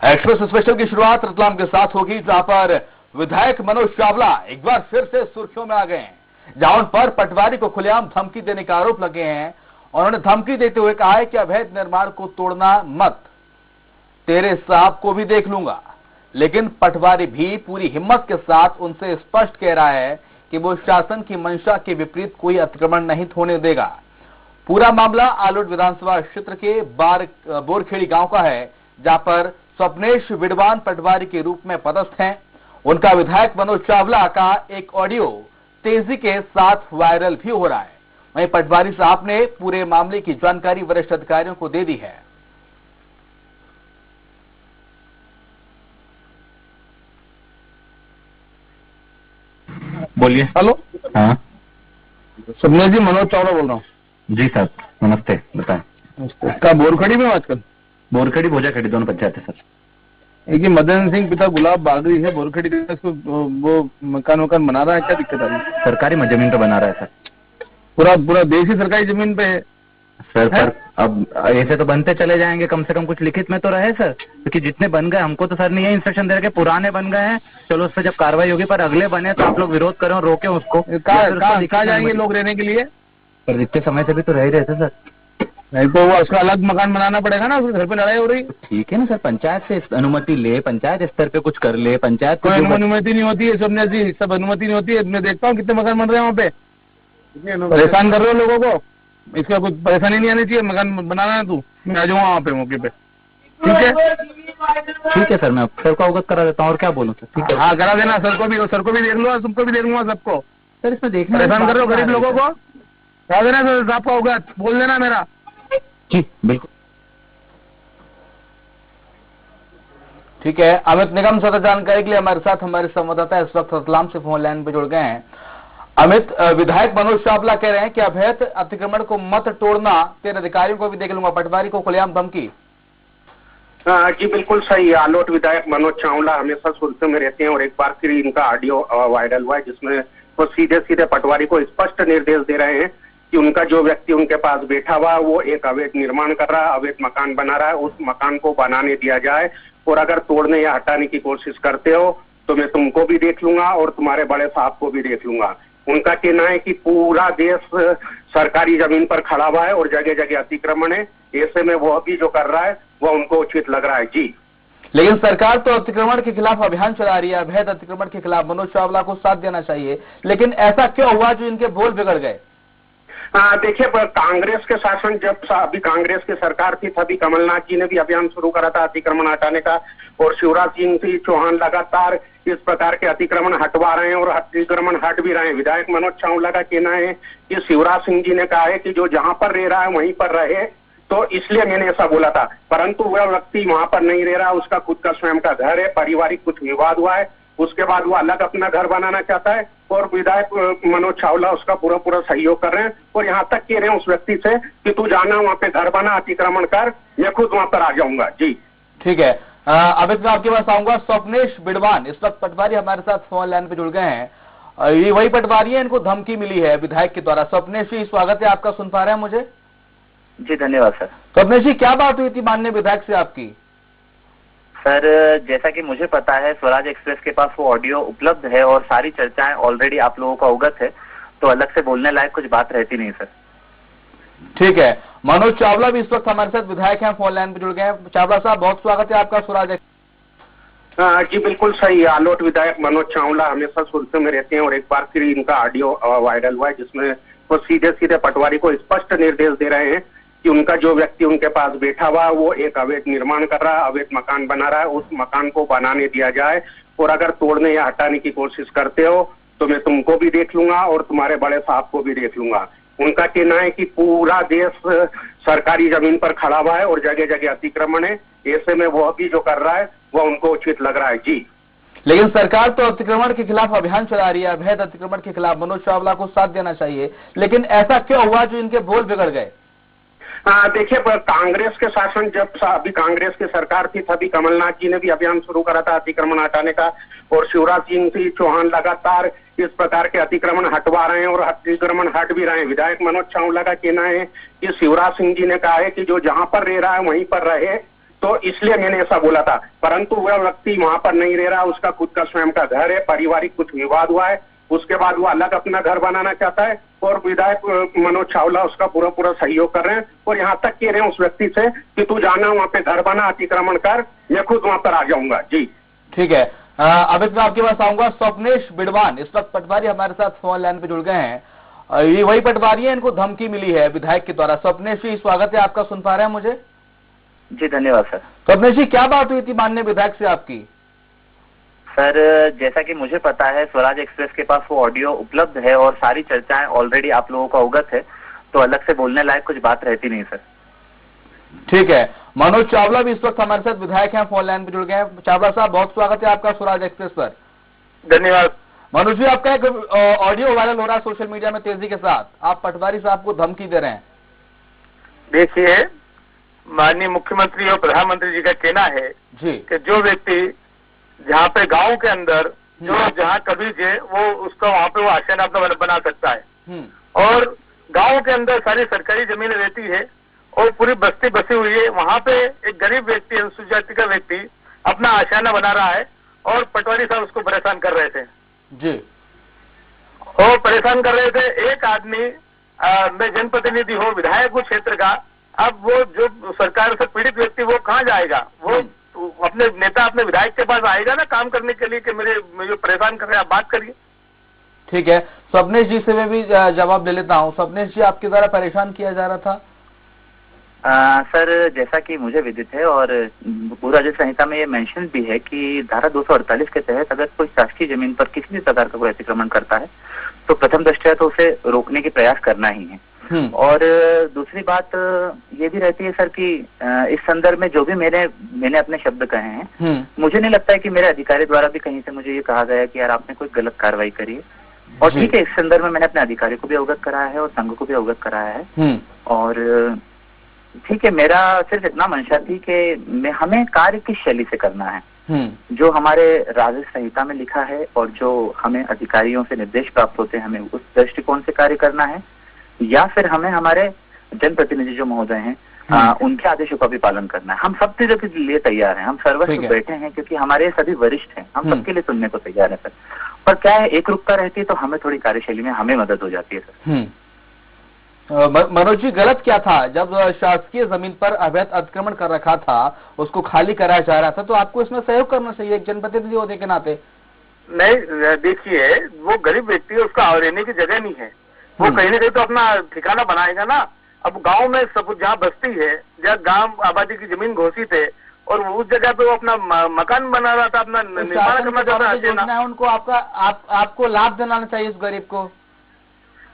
Express special की शुरुआत रतलाम के साथ होगी, जहां पर विधायक मनोज चावला एक बार फिर से सुर्खियों में आ गए हैं, जहां उन पर पटवारी को खुलेआम धमकी देने का आरोप लगे हैं। उन्होंने धमकी देते हुए कहा है कि अवैध निर्माण को तोड़ना मत, तेरे साहब को भी देख लूंगा। लेकिन पटवारी भी पूरी हिम्मत के साथ उनसे स्पष्ट कह रहा है कि वो शासन की मंशा के विपरीत कोई अतिक्रमण नहीं होने देगा। पूरा मामला आलोट विधानसभा क्षेत्र के बोरखेड़ी गांव का है, जहां पर स्वप्नेश विद्वान पटवारी के रूप में पदस्थ हैं। उनका विधायक मनोज चावला का एक ऑडियो तेजी के साथ वायरल भी हो रहा है। वहीं पटवारी साहब ने पूरे मामले की जानकारी वरिष्ठ अधिकारियों को दे दी है। बोलिए। हेलो। हाँ स्वप्नेश जी, मनोज चावला बोल रहा हूँ। जी सर, नमस्ते, बताएं। क्या बोरखड़ी में आजकल? बोरखड़ी भोजाखड़ी दोनों पंचायत है सर। एक मदन सिंह पिता गुलाब बागरी है बोरखड़ी का, इसको वो मकान बना रहा है, क्या दिक्कत आ रही है? सरकारी जमीन पे बना रहा है सर। पूरा देश ही सरकारी जमीन पे है सर। अब ऐसे तो बनते चले जाएंगे, कम से कम कुछ लिखित में तो रहे सर, क्योंकि जितने बन गए हमको तो सर ने ये इंस्ट्रक्शन दे रखे पुराने बन गए हैं, चलो उस पर जब कार्रवाई होगी, पर अगले बने तो आप लोग विरोध करें और रोके उसको। कहाँ जाएंगे लोग रहने के लिए? पर इतने समय से भी तो रह ही रहे थे सर। नहीं तो वो उसका अलग मकान बनाना पड़ेगा ना, उसके घर पे लड़ाई हो रही। ठीक है ना सर, पंचायत से अनुमति ले, पंचायत स्तर पे कुछ कर ले, पंचायत कोई अनुमति नहीं होती है स्वप्नेश जी, सब अनुमति नहीं होती है। मैं देखता हूँ कितने मकान बन रहे हैं वहाँ पे, परेशान कर रहे हो लोगों को। इसका कुछ परेशानी नहीं आनी चाहिए, मकान बनाना है तू, मैं आ जाऊँगा वहाँ पे मौके पे। ठीक है सर, मैं सर को अवगत करा देता हूँ, और क्या बोलूँ सर। ठीक है, हाँ करा देना, सर को भी देख लो, तुमको भी देख लूंगा सबको। सर इसमें देखना, परेशान कर रहे हो गरीब लोगों को, करा देना सर, आपको अवगत बोल देना मेरा। जी बिल्कुल ठीक है। अमित निगम से जानकारी के लिए हमारे साथ हमारे संवाददाता इस वक्त रतलाम से फोन लाइन पे जुड़ गए हैं। अमित, विधायक मनोज चावला कह रहे हैं कि अवैध अतिक्रमण को मत तोड़ना, तेरे अधिकारियों को भी देख लूंगा, पटवारी को खुलेआम धमकी। जी बिल्कुल सही। आलोट विधायक मनोज चावला हमेशा सुर्खियों में रहते हैं और एक बार फिर इनका ऑडियो वायरल हुआ है, जिसमें वो सीधे सीधे पटवारी को स्पष्ट निर्देश दे रहे हैं कि उनका जो व्यक्ति उनके पास बैठा हुआ वो एक अवैध निर्माण कर रहा है, अवैध मकान बना रहा है, उस मकान को बनाने दिया जाए, और अगर तोड़ने या हटाने की कोशिश करते हो तो मैं तुमको भी देख लूंगा और तुम्हारे बड़े साहब को भी देख लूंगा। उनका कहना है कि पूरा देश सरकारी जमीन पर खड़ा हुआ है और जगह जगह अतिक्रमण है, ऐसे में वह भी जो कर रहा है वह उनको उचित लग रहा है। जी, लेकिन सरकार तो अतिक्रमण के खिलाफ अभियान चला रही है, अवैध अतिक्रमण के खिलाफ। मनोज चावला को साथ देना चाहिए, लेकिन ऐसा क्यों हुआ जो इनके बोल बिगड़ गए? देखिए, कांग्रेस के शासन जब अभी कांग्रेस की सरकार थी, तभी कमलनाथ जी ने भी अभियान शुरू करा था अतिक्रमण हटाने का, और शिवराज सिंह चौहान लगातार इस प्रकार के अतिक्रमण हटवा रहे हैं और अतिक्रमण हट भी रहे हैं। विधायक मनोज चावला का कहना है कि शिवराज सिंह जी ने कहा है कि जो जहां पर रह रहा है वहीं पर रहे, तो इसलिए मैंने ऐसा बोला था, परंतु वह व्यक्ति वहां पर नहीं रह रहा, उसका खुद का स्वयं का घर है, पारिवारिक कुछ विवाद हुआ है, उसके बाद वो अलग अपना घर बनाना चाहता है, और विधायक मनोज चावला उसका पूरा सहयोग कर रहे हैं, और यहाँ तक कह रहे हैं उस व्यक्ति से कि तू जाना वहाँ पे घर बना, अतिक्रमण कर, मैं खुद वहाँ पर आ जाऊंगा। जी ठीक है। अमित, मैं आपके पास आऊंगा। स्वप्नेश विद्वान इस वक्त पटवारी हमारे साथ फोन लाइन पे जुड़ गए हैं। ये वही पटवारी है, इनको धमकी मिली है विधायक के द्वारा। स्वप्नेश जी, स्वागत है आपका, सुन पा रहे हैं मुझे? जी धन्यवाद सर। स्वप्नेश जी, क्या बात हुई थी माननीय विधायक से आपकी? सर, जैसा कि मुझे पता है, स्वराज एक्सप्रेस के पास वो ऑडियो उपलब्ध है और सारी चर्चाएं ऑलरेडी आप लोगों को अवगत है, तो अलग से बोलने लायक कुछ बात रहती नहीं सर। ठीक है। मनोज चावला भी इस वक्त हमारे साथ विधायक हैं, फोन लाइन पर जुड़ गए हैं। चावला साहब, बहुत स्वागत है आपका स्वराज। जी बिल्कुल सही। आलोट विधायक मनोज चावला हमेशा सुर्खियों में रहते हैं और एक बार फिर इनका ऑडियो वायरल हुआ है, जिसमें वो सीधे सीधे पटवारी को स्पष्ट निर्देश दे रहे हैं कि उनका जो व्यक्ति उनके पास बैठा हुआ है वो एक अवैध निर्माण कर रहा है, अवैध मकान बना रहा है, उस मकान को बनाने दिया जाए, और अगर तोड़ने या हटाने की कोशिश करते हो तो मैं तुमको भी देख लूंगा और तुम्हारे बड़े साहब को भी देख लूंगा। उनका कहना है कि पूरा देश सरकारी जमीन पर खड़ा हुआ है और जगह जगह अतिक्रमण है, ऐसे में वह भी जो कर रहा है वह उनको उचित लग रहा है। जी, लेकिन सरकार तो अतिक्रमण के खिलाफ अभियान चला रही है, अवैध अतिक्रमण के खिलाफ। मनोज चावला को साथ देना चाहिए, लेकिन ऐसा क्यों हुआ जो इनके बोल बिगड़ गए? देखिए, कांग्रेस के शासन जब अभी कांग्रेस की सरकार थी, तभी कमलनाथ जी ने भी अभियान शुरू करा था अतिक्रमण हटाने का, और शिवराज सिंह चौहान लगातार इस प्रकार के अतिक्रमण हटवा रहे हैं और अतिक्रमण हट भी रहे हैं। विधायक मनोज चावला का कहना है कि शिवराज सिंह जी ने कहा है कि जो जहां पर रह रहा है वहीं पर रहे, तो इसलिए मैंने ऐसा बोला था। परंतु वह व्यक्ति वहां पर नहीं रह रहा, उसका खुद का स्वयं का घर है, पारिवारिक कुछ विवाद हुआ है, उसके बाद वो अलग अपना घर बनाना चाहता है और विधायक मनोज चावला उसका पूरा सहयोग कर रहे हैं और यहाँ तक कह रहे हैं उस व्यक्ति से कि तू जाना वहाँ पे घर बना, अतिक्रमण कर, मैं खुद वहाँ पर आ जाऊंगा। जी ठीक है। अमित, मैं आपके पास आऊंगा। स्वप्नेश बिडवान इस वक्त पटवारी हमारे साथ फोन लाइन पे जुड़ गए हैं। ये वही पटवारी है, इनको धमकी मिली है विधायक के द्वारा। स्वप्नेश जी, स्वागत है आपका। सुन पा रहे हैं मुझे? जी धन्यवाद सर। स्वप्नेश जी, क्या बात हुई थी माननीय विधायक से आपकी? सर जैसा कि मुझे पता है स्वराज एक्सप्रेस के पास वो ऑडियो उपलब्ध है और सारी चर्चाएं ऑलरेडी आप लोगों को अवगत है, तो अलग से बोलने लायक कुछ बात रहती नहीं सर। ठीक है। मनोज चावला भी इस वक्त हमारे साथ विधायक हैं, फोन लाइन पे जुड़ गए हैं। चावला साहब, बहुत स्वागत है आपका स्वराज एक्सप्रेस पर। धन्यवाद। मनोज जी, आपका एक ऑडियो वायरल हो रहा है सोशल मीडिया में तेजी के साथ, आप पटवारी साहब को धमकी दे रहे हैं। देखिए, माननीय मुख्यमंत्री और प्रधानमंत्री जी का कहना है जी कि जो व्यक्ति जहाँ पे गांव के अंदर जो जहाँ कभी जे वो उसका वहाँ पे वो आशियाना अपना बना सकता है और गांव के अंदर सारी सरकारी जमीनें रहती है और पूरी बस्ती बसी हुई है, वहाँ पे एक गरीब व्यक्ति, अनुसूचित जाति का व्यक्ति अपना आशियाना बना रहा है और पटवारी साहब उसको परेशान कर रहे थे जी। और परेशान कर रहे थे। एक आदमी मैं जनप्रतिनिधि हूँ, विधायक हूँ क्षेत्र का, अब वो जो सरकार से पीड़ित व्यक्ति वो कहाँ जाएगा? वो अपने नेता, अपने विधायक के पास आएगा ना काम करने के लिए कि मुझे परेशान कर रहे हैं, आप बात करिए। ठीक है। स्वप्नेश जी से मैं भी जवाब ले लेता हूँ। स्वप्नेश जी, आपके द्वारा परेशान किया जा रहा था? सर जैसा कि मुझे विदित है और पूरा राज्य संहिता में ये मेंशन भी है कि धारा 248 के तहत अगर कोई शासकीय जमीन पर किसी भी प्रकार का कोई अतिक्रमण करता है तो प्रथम दृष्टया तो उसे रोकने की प्रयास करना ही है। और दूसरी बात ये भी रहती है सर कि इस संदर्भ में जो भी मैंने अपने शब्द कहे हैं, मुझे नहीं लगता है कि मेरे अधिकारी द्वारा भी कहीं से मुझे ये कहा गया कि यार आपने कोई गलत कार्रवाई करी है। और ठीक है, इस संदर्भ में मैंने अपने अधिकारी को भी अवगत कराया है और संघ को भी अवगत कराया है। और ठीक है, मेरा सिर्फ इतना मंशा थी कि हमें कार्य किस शैली से करना है, जो हमारे राज्य संहिता में लिखा है और जो हमें अधिकारियों से निर्देश प्राप्त होते हैं, हमें उस दृष्टिकोण से कार्य करना है, या फिर हमें हमारे जनप्रतिनिधि जो महोदय हैं उनके आदेशों का भी पालन करना है। हम सब चीजों के लिए तैयार हैं, हम सर्वस्व बैठे हैं क्योंकि हमारे सभी वरिष्ठ हैं, हम सबके लिए सुनने को तैयार है सर। पर क्या है, एक रुकता रहती है तो हमें थोड़ी कार्यशैली में हमें मदद हो जाती है सर। मनोज जी, गलत क्या था? जब शासकीय जमीन पर अवैध अतिक्रमण कर रखा था, उसको खाली कराया जा रहा था, तो आपको इसमें सहयोग करना चाहिए एक जनप्रतिनिधि होने के नाते। नहीं, देखिए, वो गरीब व्यक्ति है, उसका रहने की जगह नहीं है, वो कहीं ना कहीं तो अपना ठिकाना बनाएगा ना। अब गांव में सब जहाँ बस्ती है, जहाँ गांव आबादी की जमीन घोषित है और उस जगह पे वो अपना मकान बना रहा था, अपना निर्माण करना चाहता है, उनको आपको लाभ देना चाहिए उस गरीब को।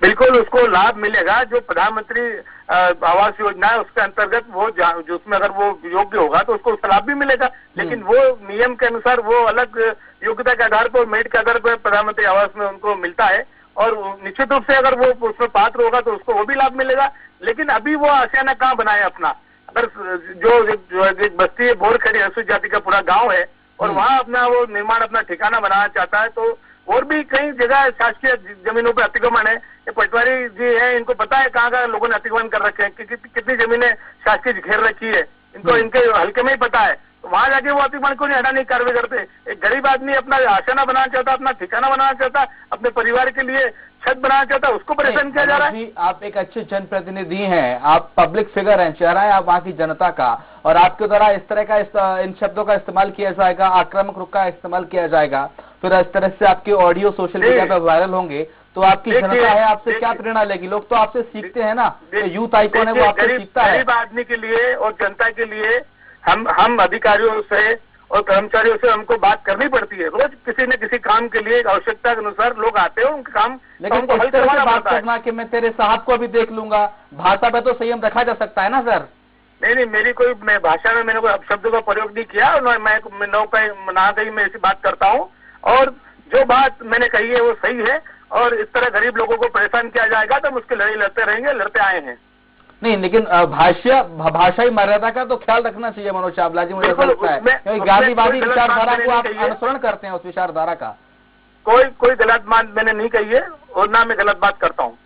बिल्कुल उसको लाभ मिलेगा। जो प्रधानमंत्री आवास योजना है उसके अंतर्गत वो जो उसमें अगर वो योग्य होगा तो उसको उसका लाभ भी मिलेगा, लेकिन वो नियम के अनुसार वो अलग योग्यता के आधार पर, मेरिट के आधार पर प्रधानमंत्री आवास में उनको मिलता है और निश्चित रूप से अगर वो उसमें पात्र होगा तो उसको वो भी लाभ मिलेगा। लेकिन अभी वो आशियाना कहाँ बनाए अपना? अगर जो एक बस्ती है, बोरखड़ी अनुसूचित जाति का पूरा गाँव है और वहाँ अपना वो निर्माण, अपना ठिकाना बनाना चाहता है, तो और भी कई जगह शासकीय जमीनों पर अतिक्रमण है। ये पटवारी जी है, इनको पता है कहाँ कहाँ लोगों ने अतिक्रमण कर रखे हैं, कितनी जमीनें शासकीय घेर रखी है, इनको इनके हल्के में ही पता है। तो वहां जाके वो अतिक्रमण को नहीं हटाने की कार्रवाई करते। एक गरीब आदमी अपना आशियाना बनाना चाहता, अपना ठिकाना बनाना चाहता, अपने परिवार के लिए छत बनाना चाहता, उसको परेशान किया जा रहा है। आप एक अच्छे जनप्रतिनिधि हैं, आप पब्लिक फिगर हैं, चेहरा है आप वहाँ की जनता का, और आपके द्वारा इस तरह का इन शब्दों का इस्तेमाल किया जाएगा, आक्रामक रुख का इस्तेमाल किया जाएगा, फिर इस तरह से आपके ऑडियो सोशल मीडिया पर वायरल होंगे, तो आपकी जनता है आपसे क्या प्रेरणा लेगी? लोग तो आपसे सीखते हैं ना, यूथ आइकॉन है वो आपसे सीखता है। गरीब आदमी के लिए और जनता के लिए हम अधिकारियों से और कर्मचारियों से हमको बात करनी पड़ती है। रोज किसी न किसी काम के लिए आवश्यकता के अनुसार लोग आते हैं, उनका काम, लेकिन इस तरह से बात करना कि मैं तेरे साहब को भी देख लूंगा, भाषा पे तो संयम रखा जा सकता है ना सर? नहीं, मेरी कोई भाषा में मैंने कोई अपशब्दों का प्रयोग नहीं किया, मैं ना कहीं मैं ऐसी बात करता हूँ और जो बात मैंने कही है वो सही है। और इस तरह गरीब लोगों को परेशान किया जाएगा तो हम उसकी लड़ाई लड़ते रहेंगे, लड़ते आए हैं। नहीं, लेकिन भाषाई मर्यादा का तो ख्याल रखना चाहिए मनोज चावला जी, मुझे ऐसा लगता है। गांधीवादी विचारधारा को आप अनुसरण करते हैं, उस विचारधारा का कोई गलत बात मैंने नहीं कही है और ना मैं गलत बात करता हूँ।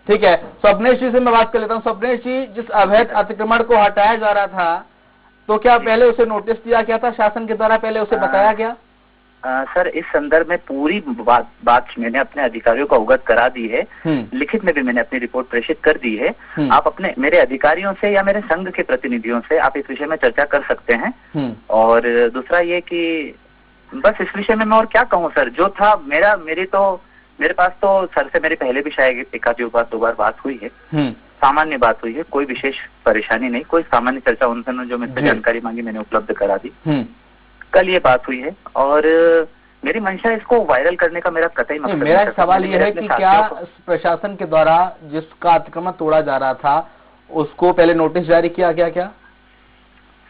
ठीक है, स्वप्नेश जी से मैं बात कर लेता हूँ। स्वप्नेश जी, जिस अवैध अतिक्रमण को हटाया जा रहा था, तो क्या पहले उसे नोटिस दिया गया था शासन के द्वारा, पहले उसे बताया गया? सर इस संदर्भ में पूरी बात मैंने अपने अधिकारियों को अवगत करा दी है, लिखित में भी मैंने अपनी रिपोर्ट प्रेषित कर दी है। आप अपने मेरे अधिकारियों से या मेरे संघ के प्रतिनिधियों से आप इस विषय में चर्चा कर सकते हैं। और दूसरा ये कि बस इस विषय में मैं और क्या कहूँ सर, जो था मेरे पास तो सर से मेरी पहले भी शायद एक आधी बार 2 बार बात हुई है, सामान्य बात हुई है, कोई विशेष परेशानी नहीं, कोई सामान्य चर्चा उन्होंने जो मुझसे जानकारी मांगी मैंने उपलब्ध करा दी। कल ये बात हुई है और मेरी मंशा इसको वायरल करने का मेरा कतई मकसद नहीं। मेरा सवाल ये है कि क्या प्रशासन के द्वारा जिसका अतिक्रमण तोड़ा जा रहा था उसको पहले नोटिस जारी किया गया क्या?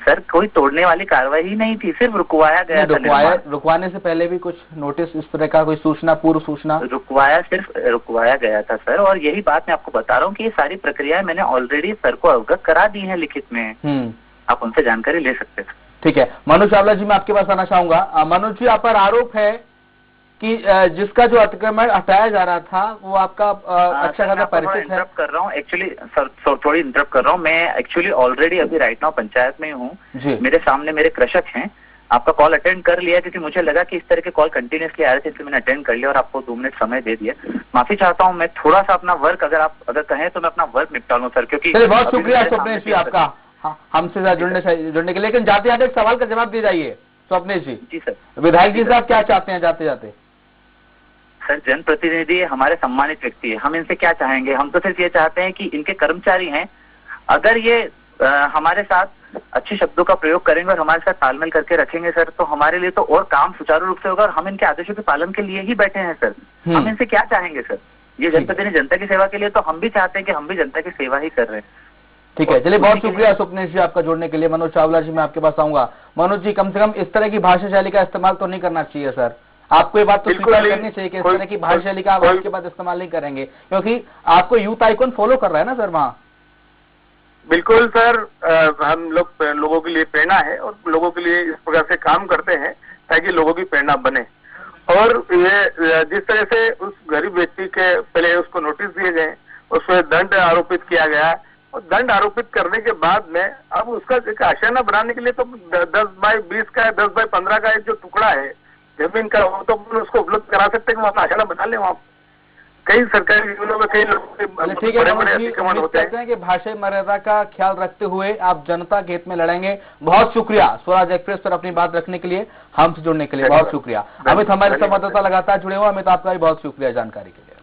सर कोई तोड़ने वाली कार्रवाई ही नहीं थी, सिर्फ रुकवाया गया था। रुकवाने से पहले भी कुछ नोटिस इस तरह का कोई सूचना, पूर्व सूचना? सिर्फ रुकवाया गया था सर, और यही बात मैं आपको बता रहा हूँ कि ये सारी प्रक्रियाएं मैंने ऑलरेडी सर को अवगत करा दी है लिखित में। आप उनसे जानकारी ले सकते थे। ठीक है, मनोज चावला जी मैं आपके पास आना चाहूंगा। मनोज जी, आप पर आरोप है कि जिसका जो अतिक्रमण हटाया जा रहा था वो आपका अच्छा खासा परिचित है। इंटरप्ट कर रहा हूँ एक्चुअली सर, थोड़ी इंटरप्ट कर रहा हूँ। मैं एक्चुअली ऑलरेडी अभी राइट नाउ पंचायत में हूँ, मेरे सामने मेरे कृषक हैं। आपका कॉल अटेंड कर लिया क्योंकि मुझे लगा कि इस तरह के कॉल कंटिन्यूसली आ रहे थे, इसलिए मैंने अटेंड कर लिया और आपको 2 मिनट समय दे दिया। माफी चाहता हूँ, मैं थोड़ा सा अपना वर्क अगर कहें तो मैं अपना वर्क निपटा लूँ सर, क्योंकि बहुत शुक्रिया स्वप्नेश जी आपका हमसे जुड़ने के लिए। लेकिन जाते जाते एक सवाल का जवाब दे जाइए स्वप्नेश जी। जी सर। विधायक जी साहब क्या चाहते हैं जाते जाते? सर जनप्रतिनिधि हमारे सम्मानित व्यक्ति है, हम इनसे क्या चाहेंगे? हम तो सिर्फ ये चाहते हैं कि इनके कर्मचारी हैं, अगर ये हमारे साथ अच्छे शब्दों का प्रयोग करेंगे और हमारे साथ तालमेल करके रखेंगे सर, तो हमारे लिए तो और काम सुचारू रूप से होगा और हम इनके आदेशों के पालन के लिए ही बैठे हैं सर। हम इनसे क्या चाहेंगे सर? ये जनप्रतिनिधि जनता की सेवा के लिए, तो हम भी चाहते हैं कि हम भी जनता की सेवा ही कर रहे हैं। ठीक है, चलिए बहुत शुक्रिया स्वप्नेश जी आपका जुड़ने के लिए। मनोज चावला जी मैं आपके पास आऊंगा। मनोज जी, कम से कम इस तरह की भाषा शैली का इस्तेमाल तो नहीं करना चाहिए सर, आपको ये बात तो स्वीकार करनी चाहिए कि इस तरह की भाषा शैली का आप उसके बाद इस्तेमाल नहीं करेंगे, क्योंकि आपको यूथ आइकॉन फॉलो कर रहा है ना सर वहाँ। बिल्कुल सर, हम लोगों के लिए प्रेरणा है और लोगों के लिए इस प्रकार से काम करते हैं ताकि लोगों की प्रेरणा बने। और ये जिस तरह से उस गरीब व्यक्ति के पहले उसको नोटिस दिए गए, उस पर दंड आरोपित किया गया और दंड आरोपित करने के बाद में अब उसका एक आशियाना बनाने के लिए तो 10 बाई 20 का 10 बाई 15 का एक जो टुकड़ा है जमीन का, वो तो उसको उपलब्ध करा सकते हैं कि वहाँ आशियाना बना ले। वहाँ कई सरकारी जीवनों में कई लोगों के बड़े अतिक्रमण होते हैं कि भाषा मर्यादा का ख्याल रखते हुए आप जनता के हित में लड़ेंगे। बहुत शुक्रिया स्वराज एक्सप्रेस पर अपनी बात रखने के लिए, हमसे जुड़ने के लिए बहुत शुक्रिया। अमित हमारे संवाददाता लगातार जुड़े हुए, अमित आपका भी बहुत शुक्रिया जानकारी के लिए।